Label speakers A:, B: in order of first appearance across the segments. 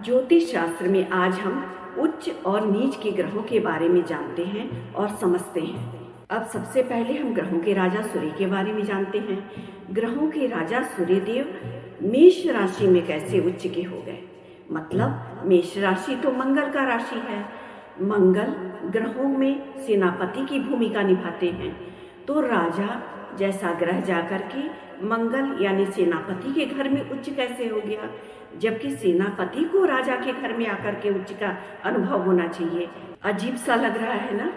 A: ज्योतिष शास्त्र में आज हम उच्च और नीच के ग्रहों के बारे में जानते हैं और समझते हैं। अब सबसे पहले हम ग्रहों के राजा सूर्य के बारे में जानते हैं। ग्रहों के राजा सूर्यदेव मेष राशि में कैसे उच्च के हो गए। मतलब मेष राशि तो मंगल का राशि है। मंगल ग्रहों में सेनापति की भूमिका निभाते हैं, तो राजा जैसा ग्रह जाकर के मंगल यानी सेनापति के घर में उच्च कैसे हो गया, जबकि सेनापति को राजा के घर में आकर के उच्च का अनुभव होना चाहिए। अजीब सा लग रहा है ना।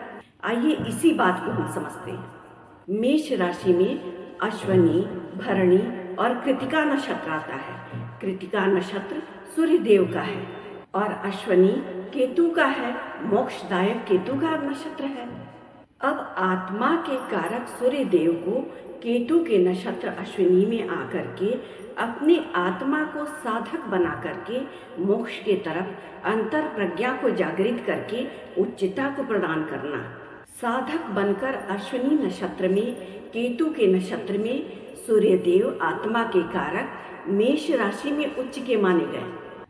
A: आइए इसी बात को हम समझते हैं। मेष राशि में अश्वनी, भरणी और कृतिका नक्षत्र आता है। कृतिका नक्षत्र सूर्यदेव का है और अश्वनी केतु का है। मोक्षदायक केतु का नक्षत्र है। अब आत्मा के कारक सूर्य देव को केतु के नक्षत्र अश्विनी में आकर के अपनी आत्मा को साधक बना करके मोक्ष के तरफ अंतर प्रज्ञा को जागृत करके उच्चता को प्रदान करना। साधक बनकर अश्विनी नक्षत्र में केतु के नक्षत्र में सूर्यदेव आत्मा के कारक मेष राशि में उच्च के माने गए।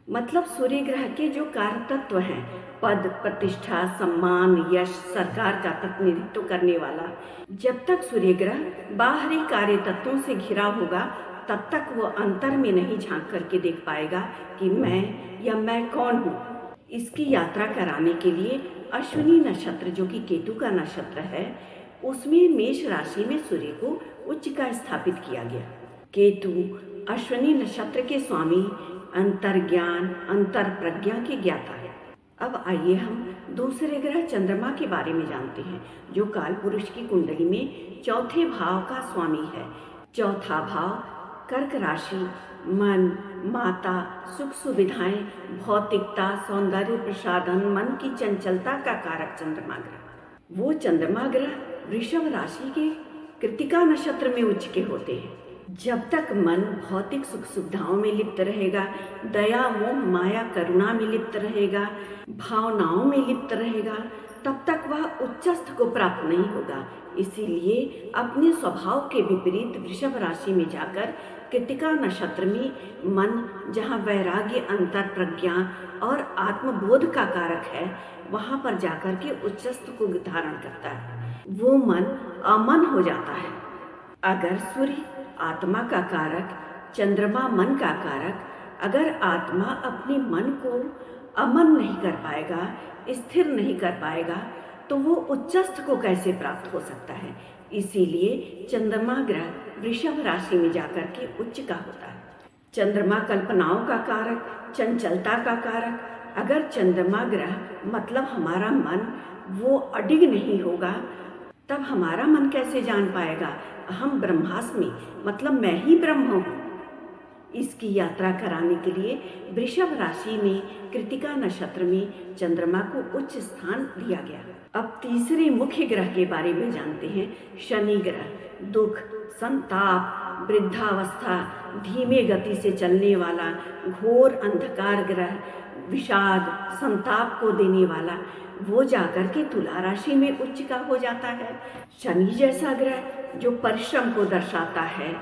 A: मतलब सूर्य ग्रह के जो कारक तत्व हैं, पद, प्रतिष्ठा, सम्मान, यश, सरकार का प्रतिनिधित्व करने वाला, जब तक सूर्य ग्रह बाहरी कार्य तत्वों से घिरा होगा तब तक वो अंतर में नहीं झांक करके देख पाएगा कि मैं कौन हूँ। इसकी यात्रा कराने के लिए अश्विनी नक्षत्र जो कि केतु का नक्षत्र है, उसमें मेष राशि में सूर्य को उच्च का स्थापित किया गया। केतु अश्विनी नक्षत्र के स्वामी अंतर ज्ञान, अंतर प्रज्ञा के ज्ञाता है। अब आइए हम दूसरे ग्रह चंद्रमा के बारे में जानते हैं, जो काल पुरुष की कुंडली में चौथे भाव का स्वामी है। चौथा भाव कर्क राशि, मन, माता, सुख सुविधाएं, भौतिकता, सौंदर्य प्रसाधन, मन की चंचलता का कारक चंद्रमा ग्रह। वो चंद्रमा ग्रह वृषभ राशि के कृतिका नक्षत्र में उच्च के होते हैं। जब तक मन भौतिक सुख सुविधाओं में लिप्त रहेगा, दया, मोह, माया, करुणा में लिप्त रहेगा, भावनाओं में लिप्त रहेगा, तब तक वह उच्चस्थ को प्राप्त नहीं होगा। इसीलिए अपने स्वभाव के विपरीत वृषभ राशि में जाकर कृतिका नक्षत्र में मन, जहाँ वैराग्य, अंतर प्रज्ञा और आत्मबोध का कारक है, वहाँ पर जाकर के उच्चस्थ को धारण करता है। वो मन अमन हो जाता है। अगर सूर्य आत्मा का कारक, चंद्रमा मन का कारक, अगर आत्मा अपने मन को अमन नहीं कर पाएगा, स्थिर नहीं कर पाएगा, तो वो उच्चस्थ को कैसे प्राप्त हो सकता है। इसीलिए चंद्रमा ग्रह वृषभ राशि में जाकर के उच्च का होता है। चंद्रमा कल्पनाओं का कारक, चंचलता का कारक। अगर चंद्रमा ग्रह मतलब हमारा मन वो अडिग नहीं होगा, तब हमारा मन कैसे जान पाएगा हम ब्रह्मास्मि, मतलब मैं ही ब्रह्म हूँ। इसकी यात्रा कराने के लिए वृषभ राशि में कृतिका नक्षत्र में चंद्रमा को उच्च स्थान दिया गया। अब तीसरे मुख्य ग्रह के बारे में जानते हैं। शनि ग्रह दुख, संताप, वृद्धावस्था, धीमे गति से चलने वाला, घोर अंधकार ग्रह, विषाद, संताप को देने वाला, वो जाकर के तुला राशि में उच्च का हो जाता है। शनि जैसा ग्रह जो परिश्रम को दर्शाता है,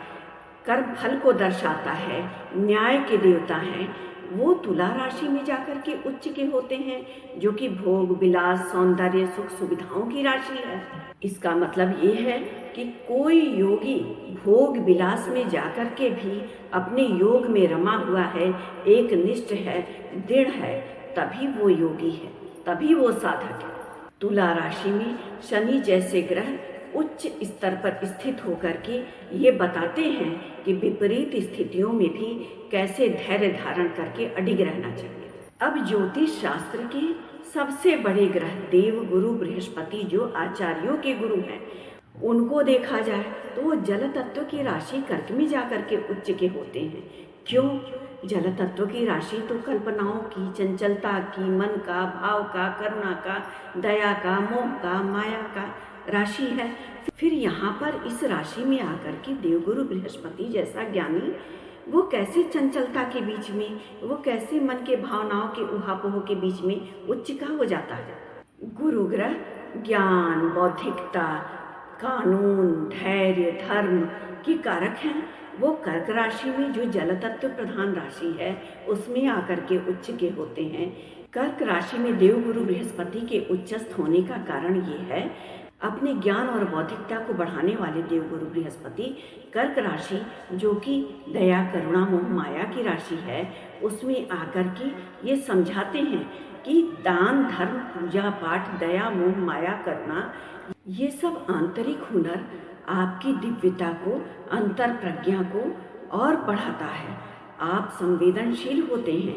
A: कर्म फल को दर्शाता है, न्याय के देवता हैं, वो तुला राशि में जाकर के उच्च के होते हैं, जो कि भोग, विलास, सौंदर्य, सुख सुविधाओं की राशि है। इसका मतलब ये है कि कोई योगी भोग विलास में जाकर के भी अपने योग में रमा हुआ है, एक निष्ठ है, दृढ़ है, तभी वो योगी है, तभी वो साधक है। तुला राशि में शनि जैसे ग्रह उच्च स्तर पर स्थित होकर के ये बताते हैं कि विपरीत स्थितियों में भी कैसे धैर्य धारण करके अडिग रहना चाहिए। अब ज्योतिष शास्त्र के सबसे बड़े ग्रह देव गुरु बृहस्पति, जो आचार्यों के गुरु हैं, उनको देखा जाए तो वो जल तत्व की राशि कर्क में जाकर के उच्च के होते हैं। क्यों? जल तत्व की राशि तो कल्पनाओं की, चंचलता की, मन का, भाव का, करुणा का, दया का, मोह का, माया का राशि है। फिर यहाँ पर इस राशि में आकर के देवगुरु बृहस्पति जैसा ज्ञानी, वो कैसे चंचलता के बीच में, वो कैसे मन के भावनाओं के उहापोह के बीच में उच्च का हो जाता है। गुरु ग्रह ज्ञान, बौद्धिकता, कानून, धैर्य, धर्म के कारक हैं। वो कर्क राशि में जो जल तत्व प्रधान राशि है उसमें आकर के उच्च के होते हैं। कर्क राशि में देवगुरु बृहस्पति के उच्चस्थ होने का कारण ये है, अपने ज्ञान और बौद्धिकता को बढ़ाने वाले देवगुरु बृहस्पति कर्क राशि जो कि दया करुणा मोह माया की राशि है उसमें आकर के ये समझाते हैं कि दान धर्म पूजा पाठ दया मोह माया करुणा ये सब आंतरिक हुनर आपकी दिव्यता को, अंतर प्रज्ञा को और बढ़ाता है। आप संवेदनशील होते हैं,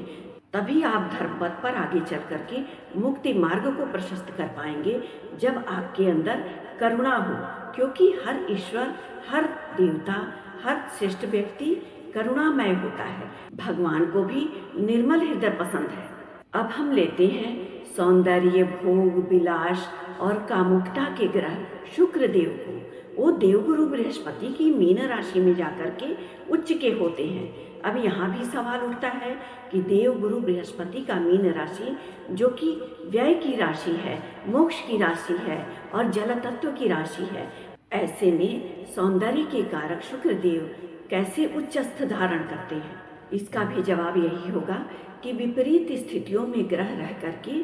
A: तभी आप धर्म पथ पर आगे चल करके मुक्ति मार्ग को प्रशस्त कर पाएंगे जब आपके अंदर करुणा हो, क्योंकि हर ईश्वर, हर देवता, हर श्रेष्ठ व्यक्ति करुणामय होता है। भगवान को भी निर्मल हृदय पसंद है। अब हम लेते हैं सौंदर्य, भोग, विलास और कामुकता के ग्रह शुक्र देव को। वो देवगुरु बृहस्पति की मीन राशि में जाकर के उच्च के होते हैं। अब यहाँ भी सवाल उठता है कि देवगुरु बृहस्पति का मीन राशि जो कि व्यय की राशि है, मोक्ष की राशि है और जल तत्व की राशि है, ऐसे में सौंदर्य के कारक शुक्र देव कैसे उच्चस्थ धारण करते हैं? इसका भी जवाब यही होगा कि विपरीत स्थितियों में ग्रह रह करके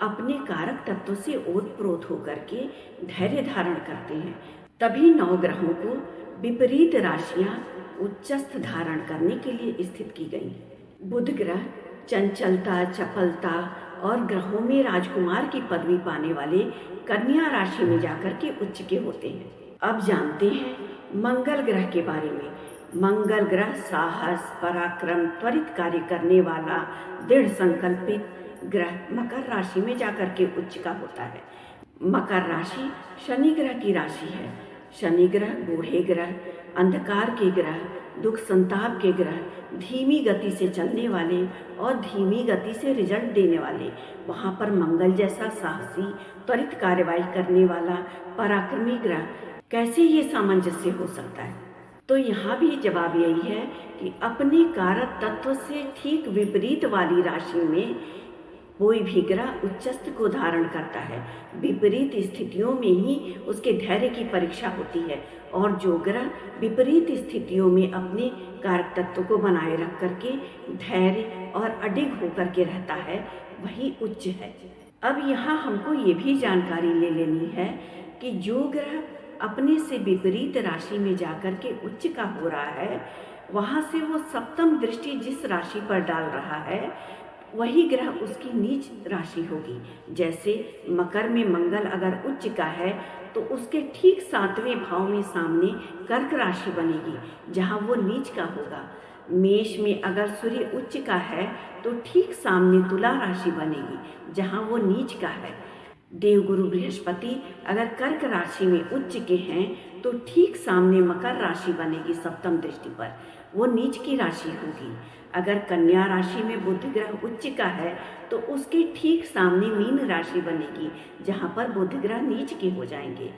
A: अपने कारक तत्व से ओतप्रोत होकर के धैर्य धारण करते हैं। तभी 9 ग्रहों को विपरीत राशियां उच्चस्थ धारण करने के लिए स्थित की गई। बुध ग्रह चंचलता, चपलता और ग्रहों में राजकुमार की पदवी पाने वाले कन्या राशि में जाकर के उच्च के होते हैं। अब जानते हैं मंगल ग्रह के बारे में। मंगल ग्रह साहस, पराक्रम, त्वरित कार्य करने वाला, दृढ़ संकल्पित ग्रह मकर राशि में जाकर के उच्च का होता है। मकर राशि शनि ग्रह की राशि है। शनि ग्रह बूढ़े ग्रह, अंधकार के ग्रह, दुख संताप के ग्रह, धीमी गति से चलने वाले और धीमी गति से रिजल्ट देने वाले, वहाँ पर मंगल जैसा साहसी, त्वरित कार्यवाही करने वाला पराक्रमी ग्रह, कैसे ये सामंजस्य हो सकता है? तो यहाँ भी जवाब यही है कि अपने कारक तत्व से ठीक विपरीत वाली राशि में कोई भी ग्रह उच्चस्थ को धारण करता है। विपरीत स्थितियों में ही उसके धैर्य की परीक्षा होती है और जो ग्रह विपरीत स्थितियों में अपने कारक तत्व को बनाए रख करके धैर्य और अडिग होकर के रहता है वही उच्च है। अब यहाँ हमको ये भी जानकारी ले लेनी है कि जो ग्रह अपने से विपरीत राशि में जाकर के उच्च का हो रहा है, वहाँ से वो सप्तम दृष्टि जिस राशि पर डाल रहा है वही ग्रह उसकी नीच राशि होगी। जैसे मकर में मंगल अगर उच्च का है तो उसके ठीक 7वें भाव में सामने कर्क राशि बनेगी जहाँ वो नीच का होगा। मेष में अगर सूर्य उच्च का है तो ठीक सामने तुला राशि बनेगी जहाँ वो नीच का है। देवगुरु बृहस्पति अगर कर्क राशि में उच्च के हैं तो ठीक सामने मकर राशि बनेगी सप्तम दृष्टि पर, वो नीच की राशि होगी। अगर कन्या राशि में बुध ग्रह उच्च का है तो उसके ठीक सामने मीन राशि बनेगी जहाँ पर बुध ग्रह नीच के हो जाएंगे।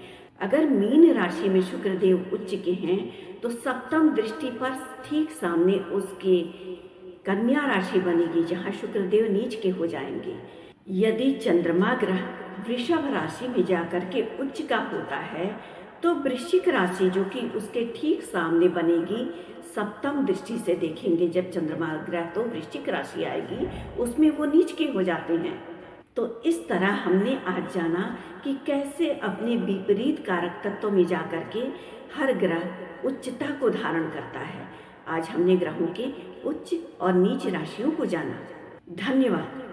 A: अगर मीन राशि में शुक्रदेव उच्च के हैं तो सप्तम दृष्टि पर ठीक सामने उसके कन्या राशि बनेगी जहाँ शुक्रदेव नीच के हो जाएंगे। यदि चंद्रमा ग्रह वृषभ राशि में जाकर के उच्च का होता है तो वृश्चिक राशि जो कि उसके ठीक सामने बनेगी सप्तम दृष्टि से देखेंगे जब चंद्रमा ग्रह तो वृश्चिक राशि आएगी उसमें वो नीच के हो जाते हैं। तो इस तरह हमने आज जाना कि कैसे अपने विपरीत कारक तत्व में जाकर के हर ग्रह उच्चता को धारण करता है। आज हमने ग्रहों के उच्च और नीच राशियों को जाना। धन्यवाद।